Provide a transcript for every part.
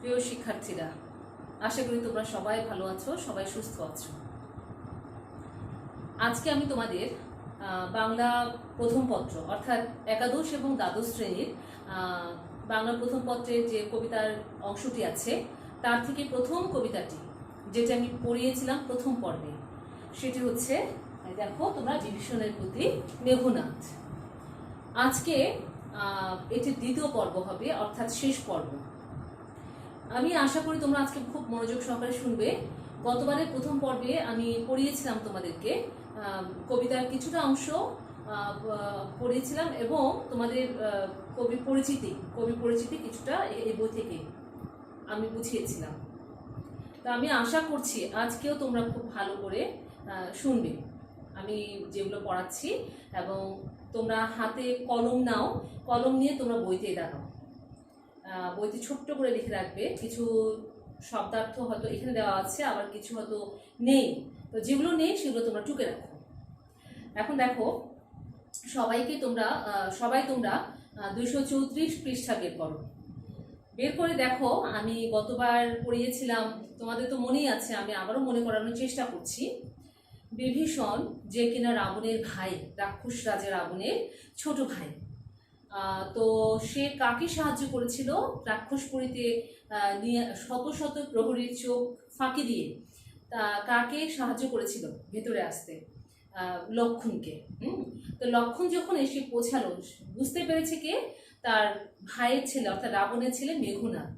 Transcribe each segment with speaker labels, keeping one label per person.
Speaker 1: প্রিয় শিক্ষার্থীরা, আশা করি তোমরা সবাই ভালো আছো, সবাই সুস্থ আছো। আজকে আমি তোমাদের বাংলা প্রথম পত্র অর্থাৎ একাদশ এবং দ্বাদশ শ্রেণীর বাংলা প্রথম পত্রের যে কবিতার অংশটি আছে তার থেকে প্রথম কবিতাটি যেটা আমি পড়িয়েছিলাম প্রথম পর্বে, সেটি হচ্ছে দেখো তোমরা বিভীষণের প্রতি মেঘনাদ। আজকে এটির দ্বিতীয় পর্ব হবে, অর্থাৎ শেষ পর্ব। আমি আশা করি তোমরা আজকে খুব মনোযোগ সহকারে শুনবে। গতবারের প্রথম পর্বে আমি পড়িয়েছিলাম তোমাদেরকে কবিতার কিছুটা অংশ পড়িয়েছিলাম এবং তোমাদের কবি পরিচিতি কিছুটা এই বই থেকে আমি বুঝিয়েছিলাম। তা আমি আশা করছি আজকেও তোমরা খুব ভালো করে শুনবে আমি যেগুলো পড়াচ্ছি, এবং তোমরা হাতে কলম নাও, কলম নিয়ে তোমরা বইতে দাঁড়াও। বইতে ছোট্ট করে লিখে রাখবে, কিছু শব্দার্থ হয়তো এখানে দেওয়া আছে, আবার কিছু হয়তো নেই, তো যেগুলো নেই সেগুলো তোমরা টুকে রাখো। এখন দেখো সবাই তোমরা 234 পৃষ্ঠা বের করে দেখো। আমি গতবার পড়িয়েছিলাম, তোমাদের তো মনেই আছে, আমি আবারও মনে করানোর চেষ্টা করছি। বিভীষণ যে কিনা রাবণের ভাই, রাক্ষস রাজা রাবণের ছোট ভাই, তো সে কাকে সাহায্য করেছিল? রাক্ষসপুরীতে নিয়ে শত শত প্রহরীর চোখ ফাঁকি দিয়ে কাকে সাহায্য করেছিল ভেতরে আসতে? লক্ষণকে। তো লক্ষণ যখন এসে পৌঁছালো, বুঝতে পেরেছে কে? তার ভাইয়ের ছেলে অর্থাৎ রাবণের ছেলে মেঘনাদ।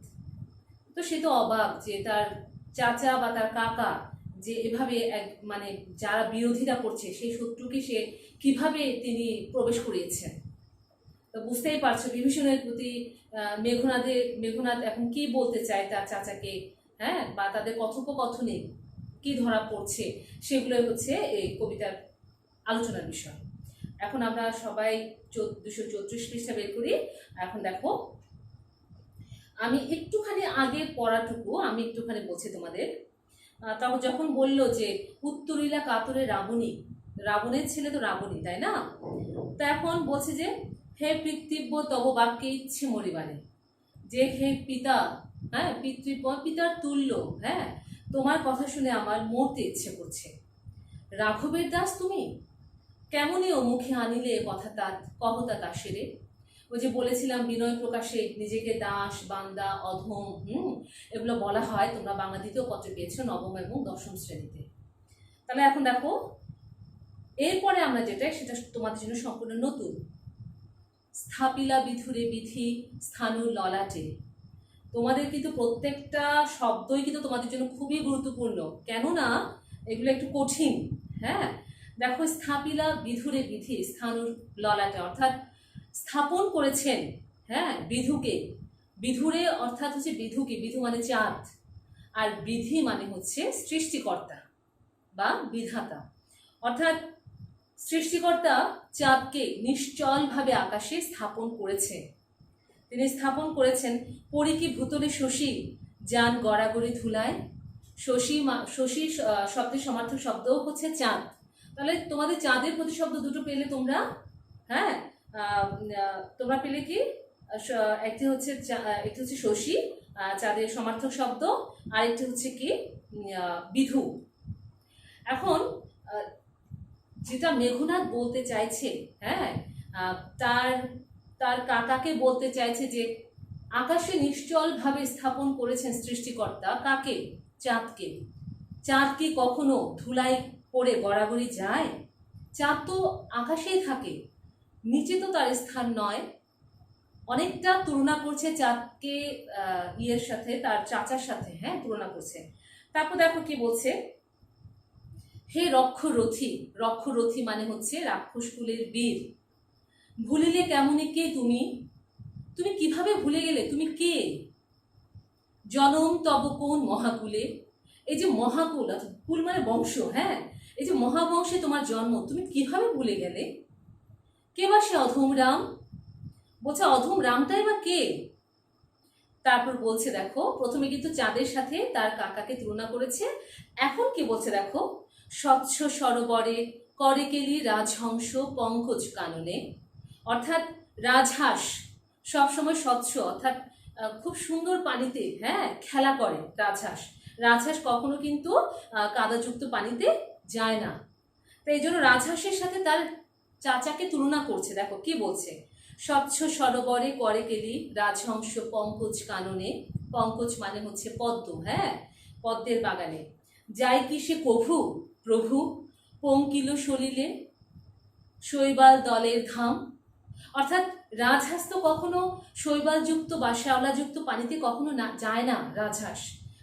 Speaker 1: তো সে তো অবাক যে তার চাচা বা তার কাকা যে এভাবে মানে যারা বিরোধিতা করছে সেই শত্রুকে সে কিভাবে তিনি প্রবেশ করিয়েছেন। তো বুঝতেই পারছো বিভীষণের প্রতি মেঘনাদ এখন কি বলতে চায় তার চাচাকে, হ্যাঁ, বা তাদের কথোপকথনে কি ধরা পড়ছে, সেগুলোই হচ্ছে এই কবিতার আলোচনার বিষয়। এখন আমরা সবাই 234 পৃষ্ঠা বের করি। এখন দেখো, আমি একটুখানি আগে পড়াটুকু আমি একটুখানি বলছি তোমাদের। তখন যখন বললো যে উত্তরিলা কাতরে রাবণী, রাবণের ছেলে তো রাবণী, তাই না? তো এখন বলছে যে হে পিতৃব্য তব বাক্যে ইচ্ছে মরিবারে, যে হে পিতা, হ্যাঁ, পিতার তুল্য, হ্যাঁ, তোমার কথা শুনে আমার মরতে ইচ্ছে করছে। রাঘবের দাস তুমি, কেমনই ও মুখে আনিলে কহতা দাসেরে। ওই যে বলেছিলাম বিনয় প্রকাশে নিজেকে দাস, বান্দা, অধম, এগুলো বলা হয়। তোমরা বাংলা দ্বিতীয় পত্রে পেয়েছো, নবম এবং দশম শ্রেণীতে। তাহলে এখন দেখো, এরপরে আমরা সেটা তোমাদের জন্য সম্পূর্ণ নতুন। স্থাপিলা বিধুরে বিধি স্থানু ললাটে। তোমাদের কিন্তু প্রত্যেকটা শব্দই কিন্তু তোমাদের জন্য খুবই গুরুত্বপূর্ণ, কেননা এগুলো একটু কঠিন। হ্যাঁ, দেখো, স্থাপিলা বিধুরে বিধি স্থানুর ললাটে, অর্থাৎ স্থাপন করেছেন, হ্যাঁ, বিধুকে। বিধুরে অর্থাৎ হচ্ছে বিধুকে, বিধু মানে চাঁদ, আর বিধি মানে হচ্ছে সৃষ্টিকর্তা বা বিধাতা। অর্থাৎ সৃষ্টিকর্তা চাঁদকে নিশ্চলভাবে আকাশে স্থাপন করেছেন। তিনি স্থাপন করেছেন পরিকি ভূতলে শশী যান গড়াগড়ি ধুলায়। শশী শব্দের সমার্থক শব্দও হচ্ছে চাঁদ। তাহলে তোমাদের চাঁদের প্রতিশব্দ দুটো পেলে তোমরা, হ্যাঁ, তোমরা পেলে কি? একটি হচ্ছে শশী, চাঁদের সমার্থক শব্দ, আর একটি হচ্ছে কি? বিধু। এখন যেটা মেঘনাদ বলতে চাইছে, হ্যাঁ, তার কাকাকে বলতে চাইছে যে আকাশে নিশ্চলভাবে স্থাপন করেছেন সৃষ্টিকর্তা কাকে? চাঁদকে। চাঁদ কি কখনো ধুলাই পড়ে গড়াগড়ি যায়? চাঁদ তো আকাশেই থাকে, নিচে তো তার স্থান নয়। অনেকটা তুলনা করছে চাঁদকে ইয়ের সাথে, তার চাচার সাথে, হ্যাঁ, তুলনা করছে। তারপর দেখো কি বলছে, হে রক্ষরথী মানে হচ্ছে রাক্ষস কুলের বীর। ভুলিলে কেমনে কে তুমি? তুমি কিভাবে ভুলে গেলে? তুমি কে? জনম তব কোন মহাকুলে। এই যে মহাকুল, অর্থাৎ কুল মানে বংশ, হ্যাঁ, এই যে মহাবংশে তোমার জন্ম, তুমি কিভাবে ভুলে গেলে? কে বা সে অধম রাম? বলছে অধম রামটাই বা কে? তারপর বলছে দেখো, প্রথমে কিন্তু চাঁদের সাথে তার কাকাকে তুলনা করেছে। এখন কি বলছে দেখো, স্বচ্ছ সরোবরে করে কেলি রাজহংস পঙ্কজ কাননে। অর্থাৎ রাজহাঁস সবসময় স্বচ্ছ, অর্থাৎ খুব সুন্দর পানিতে, হ্যাঁ, খেলা করে রাজহাঁস। রাজহাঁস কখনো কিন্তু কাদাযুক্ত পানিতে যায় না। তো এই জন্য রাজহাঁসের সাথে তার চাচাকে তুলনা করছে। দেখো কি বলছে, স্বচ্ছ সরোবরে করে কেলি রাজহংস পঙ্কজ কাননে। পঙ্কজ মানে হচ্ছে পদ্ম, হ্যাঁ, পদ্মের বাগানে। যাই কি সে কভু প্রভু পঙ্কিল সলিলে শৈবাল দলের ঘাম। অর্থাৎ রাজহাঁস তো কখনো শৈবালযুক্ত বা শ্যাওলাযুক্ত পানিতে কখনো না যায় না। রাজহাঁস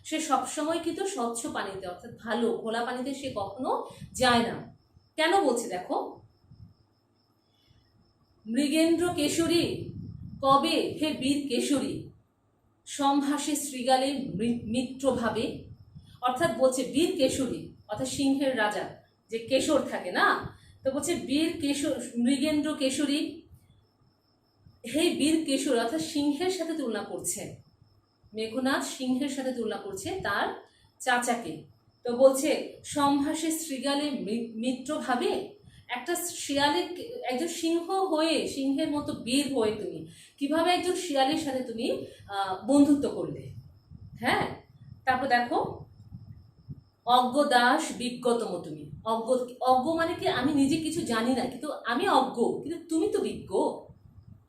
Speaker 1: সে সবসময় কিন্তু স্বচ্ছ পানিতে, অর্থাৎ ভালো খোলা পানিতে সে কখনো যায় না। কেন বলছে দেখো, মৃগেন্দ্র কেশরী কবে হে বীর কেশরী সম্ভাসে শ্রীগালে মিত্রভাবে। অর্থাৎ বলছে বীর কেশরী, অর্থাৎ সিংহের রাজা যে কেশর থাকে না, তো বলছে বীর কেশর, মৃগেন্দ্র কেশরী, হে বীর কেশর, অর্থাৎ সিংহের সাথে তুলনা করছে। মেঘনাদ সিংহের সাথে তুলনা করছে তার চাচাকে। তো বলছে সম্ভাসে শ্রীগালে মিত্রভাবে। একটা শিয়ালে, একজন সিংহ হয়ে, সিংহের মতো বীর হয়ে তুমি কিভাবে একজন শিয়ালের সাথে তুমি বন্ধুত্ব করলে, হ্যাঁ। তারপর দেখো, অজ্ঞ দাস বিজ্ঞতম তুমি। অজ্ঞ, অজ্ঞ মানে কি, আমি নিজে কিছু জানি না কিন্তু আমি অজ্ঞ, কিন্তু তুমি তো বিজ্ঞ।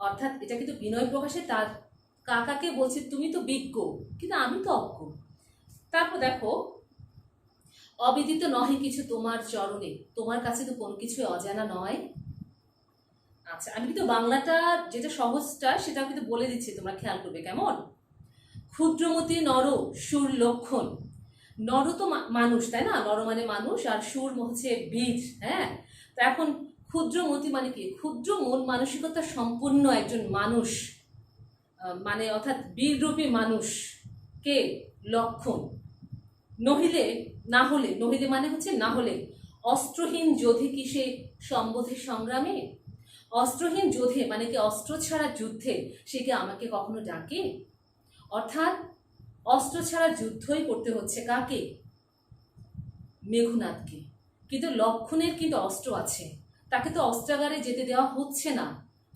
Speaker 1: অর্থাৎ এটা কিন্তু বিনয় প্রকাশে তার কাকাকে বলছে তুমি তো বিজ্ঞ কিন্তু আমি তো অজ্ঞ। তারপর দেখো, অবিদিত নহে কিছু তোমার চরণে, তোমার কাছে তো কোনো কিছু অজানা নয়। আচ্ছা, আমি কিন্তু বাংলাটা যেটা সহজটা সেটাও কিন্তু বলে দিচ্ছি, তোমরা খেয়াল করবে কেমন। ক্ষুদ্রমতি নর সুর লক্ষণ। নর তো মানুষ, তাই না, নর মানে মানুষ, আর সুর হচ্ছে বীর, হ্যাঁ। তো এখন ক্ষুদ্রমতি মানে কি, ক্ষুদ্র মন মানসিকতা সম্পূর্ণ একজন মানুষ, মানে অর্থাৎ বীররূপী মানুষ কে লক্ষণ। নহিলে, না হলে, নহিলে মানে হচ্ছে না হলে, অস্ত্রহীন যোধে কি সে সম্বোধে সংগ্রামে। অস্ত্রহীন যোধে মানে কি অস্ত্র ছাড়া যুদ্ধে সে কি আমাকে কখনো ডাকে। অর্থাৎ অস্ত্র ছাড়া যুদ্ধই করতে হচ্ছে কাকে, মেঘনাদকে। কিন্তু লক্ষণের কিন্তু অস্ত্র আছে, তাকে তো অস্ত্রাগারে যেতে দেওয়া হচ্ছে না।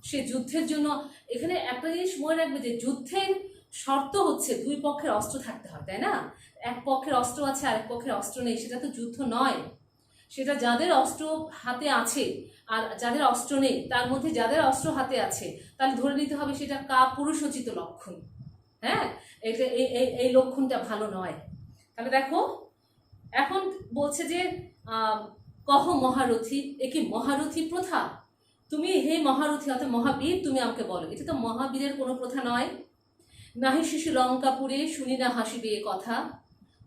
Speaker 1: সে যুদ্ধের জন্য, এখানে একটা জিনিস মনে রাখবে যে যুদ্ধের শর্ত হচ্ছে দুই পক্ষের অস্ত্র থাকতে হয়, তাই না। এক পক্ষের অস্ত্র আছে আর এক পক্ষের অস্ত্র নেই, সেটা তো যুদ্ধ নয়। সেটা যাদের অস্ত্র হাতে আছে আর যাদের অস্ত্র নেই, তার মধ্যে যাদের অস্ত্র হাতে আছে তাহলে ধরে নিতে হবে সেটা পুরুষোচিত লক্ষণ, হ্যাঁ। এটা এই লক্ষণটা ভালো নয়। তাহলে দেখো, এখন বলছে যে কহ মহারথী, এ কি মহারথী প্রথা। তুমি হে মহারথী অর্থাৎ মহাবীর, তুমি আমাকে বলো। এটা তো মহাবীরের কোনো প্রথা নয়। নাহি শিশু লঙ্কাপুরে শুনি না হাসিবে এ কথা,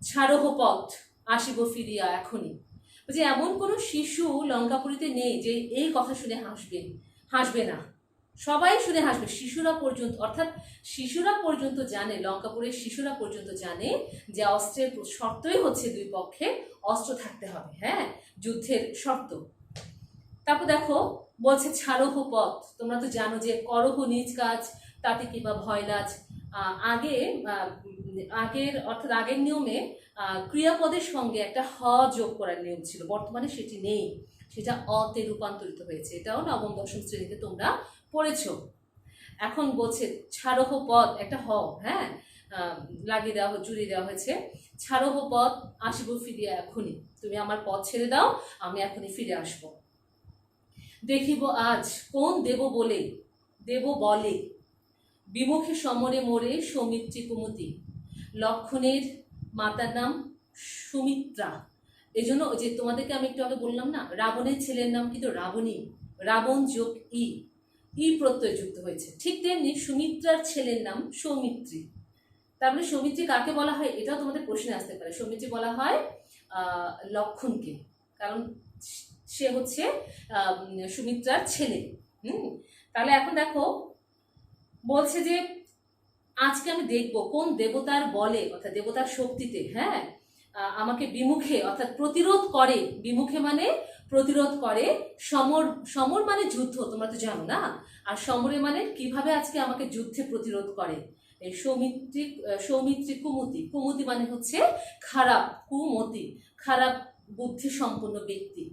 Speaker 1: ছাড়হ পথ আসিব ফিরিয়া এখনই। যে এমন কোনো শিশু লঙ্কাপুরীতে নেই যে এই কথা শুনে হাসবে, হাসবে না, সবাই শুনে হাসবে। শিশুরা পর্যন্ত, অর্থাৎ শিশুরা পর্যন্ত জানে, লঙ্কাপুরের শিশুরা পর্যন্ত জানে যে অস্ত্রের শর্তই হচ্ছে দুই পক্ষে অস্ত্র থাকতে হবে, হ্যাঁ, যুদ্ধের শর্ত। তারপর দেখো, বলছে ছাড়হ পথ, তোমরা তো জানো যে করহ নিজ কাজ তাতে কিবা ভয় লাজ। আগের অর্থাৎ আগের নিয়মে ক্রিয়াপদের সঙ্গে একটা হ যোগ করার নিয়ম ছিল, বর্তমানে সেটি নেই, সেটা অতে রূপান্তরিত হয়েছে। এটাও নবম দশম শ্রেণীতে তোমরা পড়েছ। এখন বলছে ছাড়হ পদ, একটা হ, হ্যাঁ, লাগিয়ে দেওয়া, জুড়িয়ে দেওয়া হয়েছে। ছাড়হ পদ আসিব ফিরিয়া এখনই, তুমি আমার পথ ছেড়ে দাও, আমি এখনই ফিরে আসব। দেখিব আজ কোন দেব বলে, দেব বলে বিমুখে সমরে মোরে সৌমিত্রী কুমতি। লক্ষণের মাতার নাম সুমিত্রা। এই জন্য যে তোমাদেরকে আমি একটু আগে বললাম না, রাবণের ছেলের নাম কিন্তু রাবণী, রাবণ যোগ ই প্রত্যয় যুক্ত হয়েছে। ঠিক তেমনি সুমিত্রার ছেলের নাম সৌমিত্রী। তারপরে সৌমিত্রী কাকে বলা হয়, এটাও তোমাদের প্রশ্নে আসতে পারে। সৌমিত্রী বলা হয় লক্ষণকে, কারণ সে হচ্ছে সুমিত্রার ছেলে। তাহলে এখন দেখো, বলছে যে আজকে আমি দেখব কোন দেবতার বলে, অর্থাৎ দেবতার শক্তিতে, হ্যাঁ, আমাকে বিমুখে অর্থাৎ প্রতিরোধ করে। বিমুখে মানে প্রতিরোধ করে, সমর, সমর মানে যুদ্ধ, তোমরা তো জানো না। আর সমরে মানে কিভাবে আজকে আমাকে যুদ্ধে প্রতিরোধ করে। এই সৌমিত্রী কুমতি, কুমতি মানে হচ্ছে খারাপ, কুমতি খারাপ বুদ্ধি সম্পন্ন ব্যক্তি,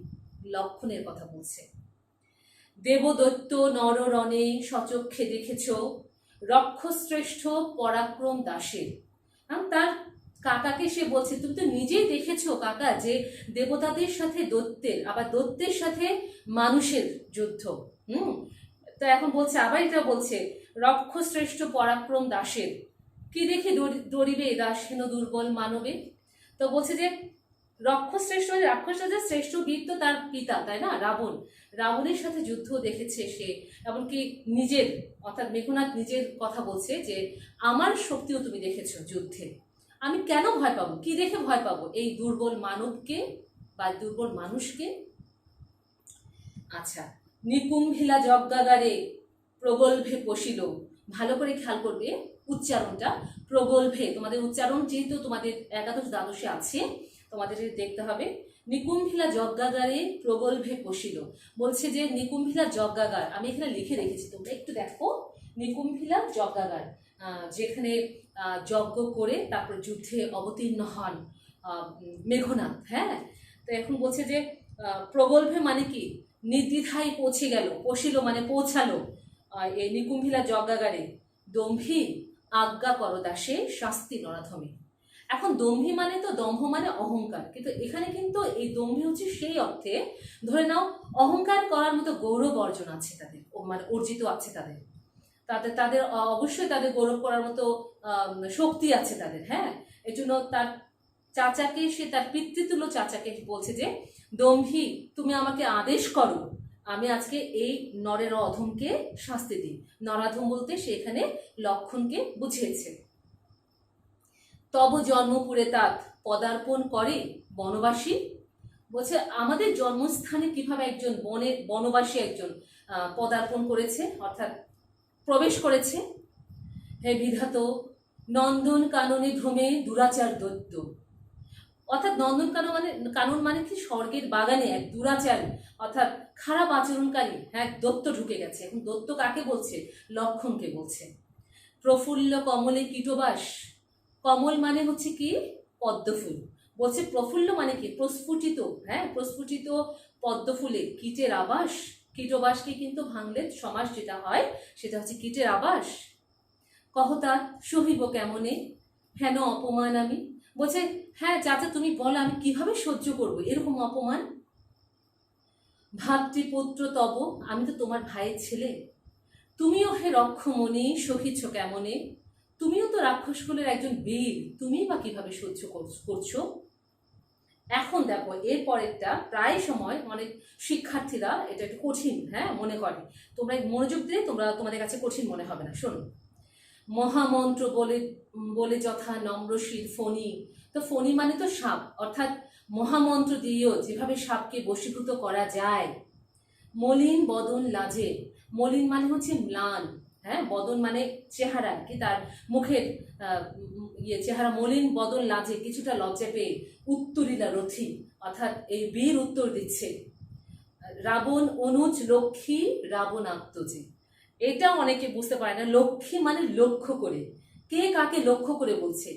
Speaker 1: লক্ষণের কথা বলছে। দেবদৈত্য নররণে সচক্ষে দেখেছ রক্ষশ্রেষ্ঠ পরাক্রম দাসের। তার কাকাকে সে বলছে, তুমি তো নিজেই দেখেছো কাকা যে দেবতাদের সাথে দৈত্যের, আবার দৈত্যের সাথে মানুষের যুদ্ধ। তো এখন বলছে, আবার এটা বলছে রক্ষশ্রেষ্ঠ পরাক্রম দাসের, কি দেখে ডরিবে দাসহীন দুর্বল মানবে। তো বলছে যে রক্ষশ্রেষ্ঠ, রাক্ষসরাজের শ্রেষ্ঠ বীর তো তার পিতা, তাই না, রাবণ। রাবণের সাথে যুদ্ধ দেখেছে সে, এমনকি নিজের, অর্থাৎ মেঘনাদ নিজের কথা বলছে যে আমার শক্তিও তুমি দেখেছো যুদ্ধে, আমি কেন ভয় পাবো, কি দেখে ভয় পাবো এই দুর্বল মানবকে বা দুর্বল মানুষকে। আচ্ছা, নিকুম্ভিলা যজ্ঞাগারে প্রগল্ভে পশিল, ভালো করে খেয়াল করবে উচ্চারণটা, প্রগল্ভে, তোমাদের উচ্চারণ যেহেতু তোমাদের একাদশ দ্বাদশে আছে তোমাদের দেখতে হবে। নিকুম্ভিলা যজ্ঞাগারে প্রগল্ভে পশিল, বলছে যে নিকুম্ভিলা যজ্ঞাগার, আমি এখানে লিখে রেখেছি, তোমরা একটু দেখো। নিকুম্ভিলা যজ্ঞাগার, যেখানে যজ্ঞ করে তারপর যুদ্ধে অবতীর্ণ হন মেঘনাদ। হ্যাঁ, তো এখন বলছে যে প্রগল্ভে মানে কি, নির্দ্বিধায় পৌঁছে গেল, পশিল মানে পৌঁছালো এই নিকুম্ভিলা যজ্ঞাগারে। দম্ভী আজ্ঞা করদাসে শাস্তি নরাধমে। এখন দম্ভী মানে তো, দম্ভ মানে অহংকার, কিন্তু এখানে কিন্তু এই দম্ভী হচ্ছে সেই অর্থে, ধরে নাও অহংকার করার মতো গৌরব অর্জন আছে তাদের, মানে অর্জিত আছে তাদের, তাদের তাদের অবশ্যই তাদের গৌরব করার মতো শক্তি আছে তাদের। হ্যাঁ, এই জন্য তার চাচাকে, সে তার পিতৃতুল্য চাচাকে বলছে যে দম্ভী তুমি আমাকে আদেশ করো, আমি আজকে এই নরের অধমকে শাস্তি দিই। নরাধম বলতে সে এখানে লক্ষণকে বুঝিয়েছে। তব জন্মপুরে তাত পদার্পণ করে বনবাসী, বলছে আমাদের জন্মস্থানে কিভাবে একজন বনবাসী একজন পদার্পণ করেছে, অর্থাৎ প্রবেশ করেছে। হে বিধাত নন্দন কাননে ভ্রমে দুরাচার দৈত্য, অর্থাৎ নন্দন কানন মানে কি, স্বর্গের বাগানে এক দুরাচার অর্থাৎ খারাপ আচরণকারী দৈত্য ঢুকে গেছে। এখন দৈত্য কাকে বলছে, লক্ষণকে বলছে। প্রফুল্ল কমলে কীটবাস, কমল মানে হচ্ছে কি পদ্মফুল, বলছে প্রফুল্ল মানে কি প্রস্ফুটিত, প্রস্ফুটিত পদ্মফুলে কীটের আবাস। কীটবাসকে কিন্তু ভাঙলে সমাস যেটা হয় সেটা হচ্ছে কীটের আবাস। কহতা সহিব কেমনে হেন অপমান আমি, বলছে হ্যাঁ চাচা তুমি বলো আমি কিভাবে সহ্য করব এরকম অপমান। ভাতৃপুত্র তব, আমি তো তোমার ভাইয়ের ছেলে, তুমিও হে রক্ষমণি সহিছ কেমনে, তুমিও তো রাক্ষসকুলের একজন বীর, তুমি বা কিভাবে সহ্য করছো। এখন দেখো এর পরেরটা প্রায় সময় অনেক শিক্ষার্থীরা এটা একটু কঠিন মনে করে, তোমরা মনোযোগ দিলে তোমাদের কাছে কঠিন মনে হবে না। শোনো, মহামন্ত্র বলে বলে যথা নম্রশীর ফণি, তো ফণি মানে তো সাপ, অর্থাৎ মহামন্ত্র দিয়েও যেভাবে সাপকে বশীভূত করা যায়। মলিন বদন লাজে, মলিন মানে হচ্ছে ম্লান, বদন মানে চেহারা, কি তার মুখের চেহারা, মলিন বদন লাজে কিছুটা লজ্জা পেয়ে উত্তরিলা রথি, অর্থাৎ এই বীর উত্তর দিচ্ছে। রাবণ অনুজ লক্ষ্মী রাবণ আত্মজে, এটা অনেকে বুঝতে পারে না, লক্ষ্মী মানে লক্ষ্য করে, কে কাকে লক্ষ্য করে বলছে।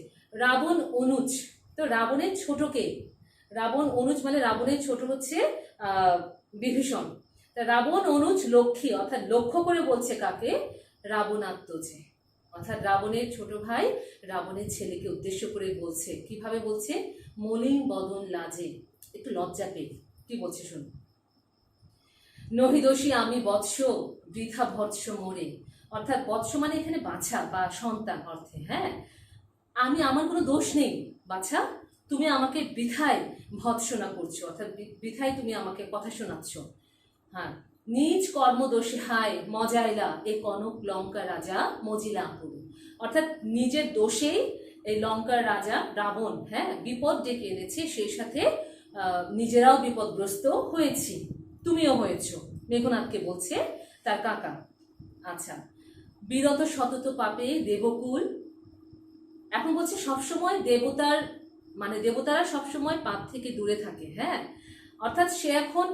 Speaker 1: রাবণ অনুজ, তো রাবণের ছোটকে, রাবণ অনুজ মানে রাবণের ছোট হচ্ছে বিভীষণ, রাবণ অনুজ লক্ষ্মী অর্থাৎ লক্ষ্য করে বলছে কাকে, রাবণাত্মজে, অর্থাৎ রাবণের ছোট ভাই রাবণের ছেলেকে উদ্দেশ্য করে বলছে। কিভাবে বলছে, মলিন বদন লাজে, একটু লজ্জা পেয়ে কি বলছে শুন। নহিদোষী আমি বৎস বৃথা ভৎস মোরে, অর্থাৎ বৎস মানে এখানে বাছা বা সন্তান অর্থে, আমি আমার কোনো দোষ নেই বাছা, তুমি আমাকে বৃথায় ভৎসনা করছো, অর্থাৎ বৃথায় তুমি আমাকে কথা শোনাচ্ছ। নিজ কর্মদোষে হায় মজাইলা এ কনক লঙ্কা রাজা মজিলা পুরু, অর্থাৎ নিজের দোষেই এই লঙ্কার রাজা রাবণ বিপদ ডেকে এনেছে, সেই সাথে নিজেরাও বিপদগ্রস্ত হয়েছি, তুমিও হয়েছ, মেঘনাদকে বলছে তার কাকা। আচ্ছা, বিরত সতত পাপে দেবকুল, এখন বলছে সবসময় দেবতার মানে দেবতারা সবসময় পাপ থেকে দূরে থাকে, অর্থাৎ সে এখন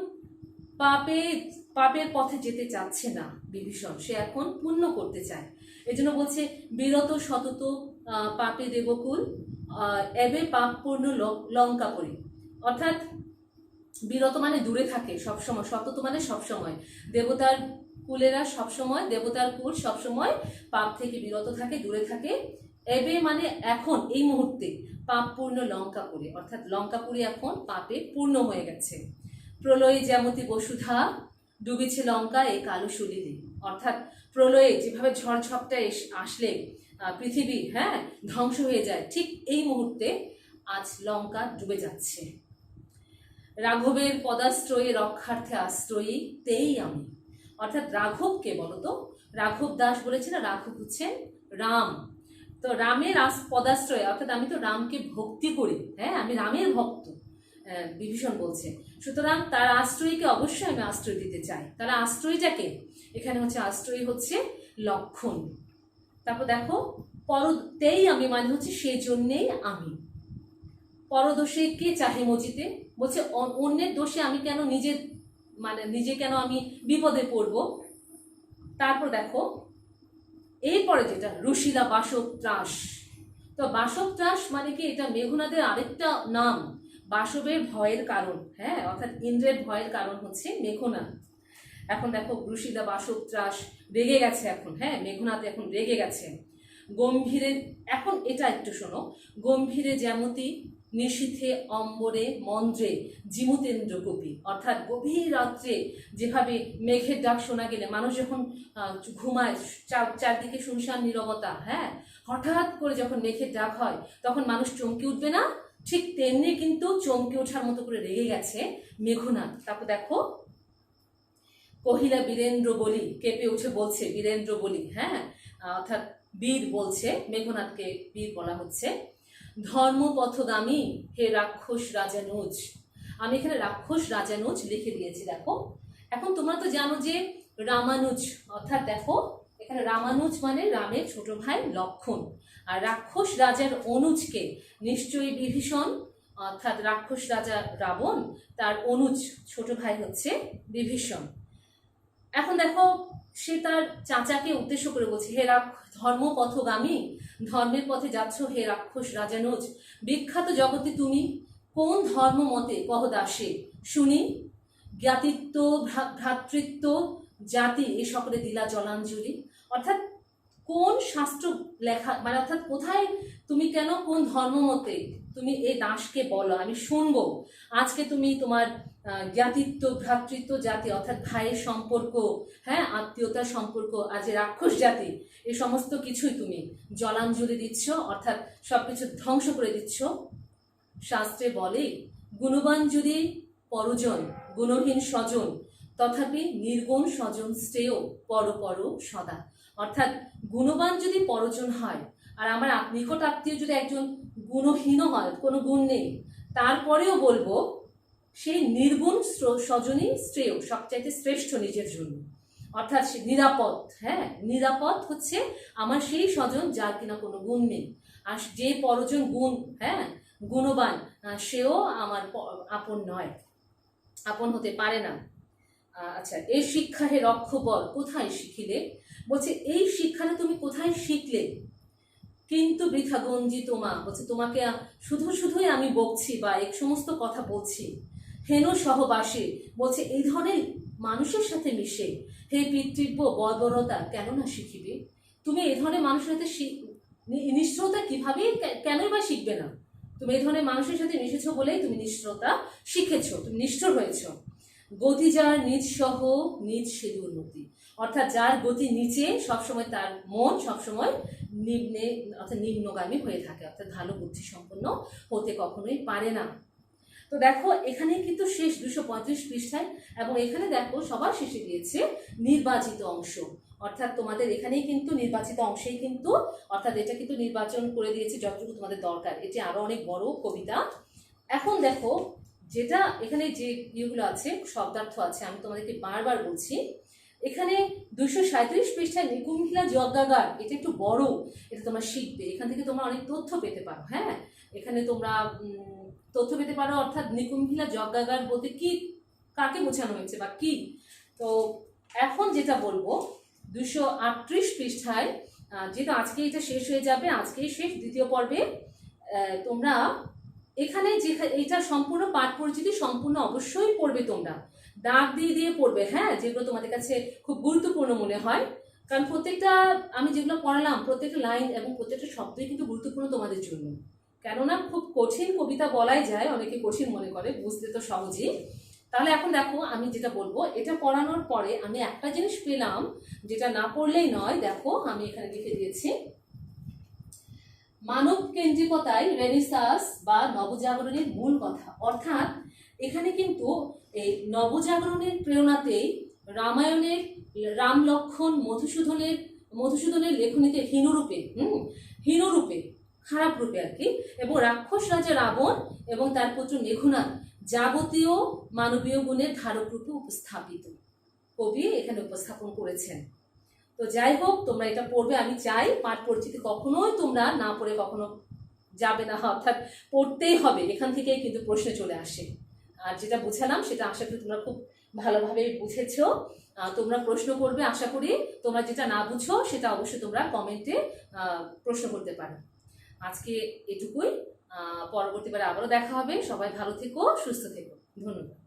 Speaker 1: পাপের পথে যেতে চাচ্ছে না বিভীষণ, সে এখন পুণ্য করতে চায়। এজন্য বলছে বিরত সতত পাপে দেবকুল এবে পাপ পূর্ণ লঙ্কা পরি, অর্থাৎ বিরত মানে দূরে থাকে সবসময়, সতত মানে সবসময়, দেবতার কুলেরা সবসময়, দেবতার কুল সবসময় পাপ থেকে বিরত থাকে, দূরে থাকে। এবে মানে এখন, এই মুহূর্তে পাপ পূর্ণ লঙ্কাপুরে, অর্থাৎ লঙ্কাপুরে এখন পাপে পূর্ণ হয়ে গেছে। প্রলয়ে যেমতি বসুধা, ডুবেছে লঙ্কা এই কালো সুলিলে। অর্থাৎ প্রলয়ে যেভাবে ঝড় ঝপটা আসলে পৃথিবী ধ্বংস হয়ে যায়, ঠিক এই মুহূর্তে আজ লঙ্কা ডুবে যাচ্ছে। রাঘবের পদাশ্রয়ে রক্ষার্থে আশ্রয়ী তেই আমি। অর্থাৎ রাঘবকে বলতো, রাঘব দাস বলেছে না, রাঘব হচ্ছেন রাম। তো রামের পদাশ্রয়, অর্থাৎ আমি তো রামকে ভক্তি করি, আমি রামের ভক্ত, বিভীষণ বলছে। সুতরাং তার আশ্রয়কে অবশ্যই আমি আশ্রয় দিতে চাই। তাহলে আশ্রয়টাকে এখানে হচ্ছে, আশ্রয় হচ্ছে লক্ষণ। তারপর দেখো পরতেই আমি মানে হচ্ছে সেই জন্যেই আমি। পরদোষে কে চাহে মজিতে, বলছে অন্যের দোষে আমি কেন নিজে কেন আমি বিপদে পড়ব। তারপর দেখো এরপরে যেটা রুশিলা বাসব ত্রাস। তো বাসব ত্রাস মানে কি, এটা মেঘনাদের আরেকটা নাম, বাসবের ভয়ের কারণ, অর্থাৎ ইন্দ্রের ভয়ের কারণ হচ্ছে মেঘনাদ। এখন দেখো রুশিলা বাসব ত্রাস, রেগে গেছে এখন, মেঘনাদ এখন রেগে গেছে। গম্ভীরে, এখন এটা একটু শোনো, গম্ভীরে যেমতি নিশীথে অম্বরে মন্দ্রে জিমুতেন্দ্র কপি। অর্থাৎ গভীর রাত্রে যেভাবে মেঘের ডাক শোনা গেলে, মানুষ যখন ঘুমায়, চারদিকে শুনশান নীরবতা, হঠাৎ করে যখন মেঘের ডাক হয় তখন মানুষ চমকে উঠবে না, ঠিক তেমনি কিন্তু চমকে ওঠার মতো করে রেগে গেছে মেঘনাদ। তারপর দেখো কহিলা বীরেন্দ্র বলি, কেঁপে উঠে বলছে বীরেন্দ্র বলি, অর্থাৎ বীর বলছে, মেঘনাদকে বীর বলা হচ্ছে। ধর্মপথগামী হে রাক্ষস রাজানুজ। আমি এখানে রাক্ষস রাজানুজ লিখে দিয়েছি, দেখো। এখন তোমরা তো জানো যে রামানুজ, অর্থাৎ দেখো এখানে রামানুজ মানে রামের ছোট ভাই লক্ষণ, আর রাক্ষস রাজার অনুজকে নিশ্চয়ই বিভীষণ, অর্থাৎ রাক্ষস রাজা রাবণ, তার অনুজ ছোট ভাই হচ্ছে বিভীষণ। এখন দেখো সে তার চাচাকে উদ্দেশ্য করে বলছে, হে ধর্মপথগামী, ধর্মের পথে যাচ্ছ হে রাক্ষস রাজানুজ, বিখ্যাত জগতে তুমি কোন ধর্ম মতে কহ দাসে শুনি, জ্ঞাতিত্ব ভ্রাতৃত্ব জাতি এ সকলে দিলা জলাঞ্জলি। অর্থাৎ কোন শাস্ত্র লেখা, মানে অর্থাৎ কোথায় তুমি কেন কোন ধর্ম মতে তুমি এই দাসকে বলো, আমি শুনবো। আজকে তুমি তোমার জ্ঞাতিত্ব ভ্রাতৃত্ব জাতি, অর্থাৎ ভাইয়ের সম্পর্ক, আত্মীয়তার সম্পর্ক, আজ রাক্ষস জাতি, এই সমস্ত কিছুই তুমি জলাঞ্জলি দিচ্ছ, অর্থাৎ সবকিছু ধ্বংস করে দিচ্ছ। শাস্ত্রে বলে গুণবান যদি পরজন, গুণহীন স্বজন, তথাপি নির্গুণ স্বজন শ্রেয় পর পর সদা। অর্থাৎ গুণবান যদি পরজন হয়, আর আমার নিকট আত্মীয় যদি একজন গুণহীন হয়, কোনো গুণ নেই, তারপরেও বলবো সেই নির্গুণ স্বজনই শ্রেয়, সবচাইতে শ্রেষ্ঠ নিজের জন্য। অর্থাৎ সে নিরাপদ, নিরাপদ হচ্ছে আমার সেই স্বজন যার কিনা কোনো গুণ নেই। আর যে পরজন গুণবান, সেও আমার আপন নয়, আপন হতে পারে না। আচ্ছা, এই শিক্ষা হে রক্ষবর কোথায় শিখিলে, বলছে এই শিক্ষাটা তুমি কোথায় শিখলে। কিন্তু বৃথা গঞ্জি তোমা, বলছে তোমাকে শুধুই আমি বকছি বা এক সমস্ত কথা বলছি। হেন সহবাসে, বলছে এই ধরনের মানুষের সাথে মিশে হে পিতৃব্য বর্বরতা কেন না শিখিবে। তুমি এই ধরনের মানুষের সাথে নিষ্ঠুরতা কিভাবে, কেনই বা শিখবে না। তুমি এই ধরনের মানুষের সাথে মিশেছো বলেই তুমি নিষ্ঠুরতা শিখেছো, তুমি নিষ্ঠুর হয়েছ। গতি যার নিজ সহ নিজ সে দুর্মতি। অর্থাৎ যার গতি নিচে, সবসময় তার মন সবসময় নিম্নে, অর্থাৎ নিম্নগামী হয়ে থাকে, অর্থাৎ ভালো বুদ্ধি সম্পন্ন হতে কখনোই পারে না। তো দেখো এখানে কিন্তু শেষ 235 পৃষ্ঠায়, এবং এখানে দেখো সবার শেষে দিয়েছে নির্বাচিত অংশ, অর্থাৎ তোমাদের এখানেই কিন্তু নির্বাচিত অংশেই কিন্তু, অর্থাৎ এটা কিন্তু নির্বাচন করে দিয়েছে যতটুকু তোমাদের দরকার। এটি আরো অনেক বড় কবিতা। এখন দেখো যেটা এখানে যে ইয়েগুলো আছে, শব্দার্থ আছে, আমি তোমাদেরকে বারবার বলছি। এখানে 237 পৃষ্ঠায় নিকুম্ভিলা যজ্ঞাগার, এটা একটু বড়, এটা তোমরা শিখবে, এখান থেকে তোমরা অনেক তথ্য পেতে পারো। এখানে তোমরা তথ্য পেতে পারো, অর্থাৎ নিকুম্ভিলা যজ্ঞাগার বলতে কি, কাকে বোঝানো হয়েছে বা কি। তো এখন যেটা বলবো 238 পৃষ্ঠায়, যেহেতু আজকে এটা শেষ হয়ে যাবে, আজকেই শেষ দ্বিতীয় পর্বে, তোমরা এখানে যে এইটা সম্পূর্ণ পাঠ পরিচিতি সম্পূর্ণ অবশ্যই পড়বে তোমরা, দাগ দিয়ে দিয়ে পড়বে, হ্যাঁ, যেগুলো তোমাদের কাছে খুব গুরুত্বপূর্ণ মনে হয়। কারণ প্রত্যেকটা আমি যেগুলো পড়ালাম প্রত্যেকটা লাইন এবং প্রত্যেকটা শব্দই কিন্তু গুরুত্বপূর্ণ তোমাদের জন্য। কেননা খুব কঠিন কবিতা বলাই যায়, অনেকে কঠিন মনে করে, বুঝতে তো সহজই। তাহলে এখন দেখো আমি যেটা বলবো, এটা পড়ানোর পরে আমি একটা জিনিস পেলাম যেটা না পড়লেই নয়। দেখো আমি এখানে লিখে দিয়েছি, মানব কেন্দ্রিকতাই রেনেসাঁস বা নবজাগরণের মূল কথা। অর্থাৎ এখানে কিন্তু এই নবজাগরণের প্রেরণাতেই রামায়ণের রাম লক্ষ্মণ মধুসূদনের লেখনীতে হীনরূপে খারাপ রূপে আর কি, এবং রাক্ষস রাজা রাবণ এবং তার পুত্র মেঘনাদ যাবতীয় মানবীয় গুণের ধারক রূপে উপস্থাপিত কবি এখানে উপস্থাপন করেছেন। তো যাই হোক, তোমরা এটা পড়বে। আমি চাই পাঠ পরিচিতি কখনোই তোমরা না পড়ে কখনো যাবে না, অর্থাৎ পড়তেই হবে, এখান থেকেই কিন্তু প্রশ্ন চলে আসে। আর যেটা বুঝালাম সেটা আশা করি তোমরা খুব ভালোভাবে বুঝেছো। তোমরা প্রশ্ন করবে, আশা করি তোমরা যেটা না বুঝো সেটা অবশ্যই তোমরা কমেন্টে প্রশ্ন করতে পারো। আজকে এটুকুই, পরবর্তীবার আবারও দেখা হবে। সবাই ভালো থেকো, সুস্থ থেকো, ধন্যবাদ।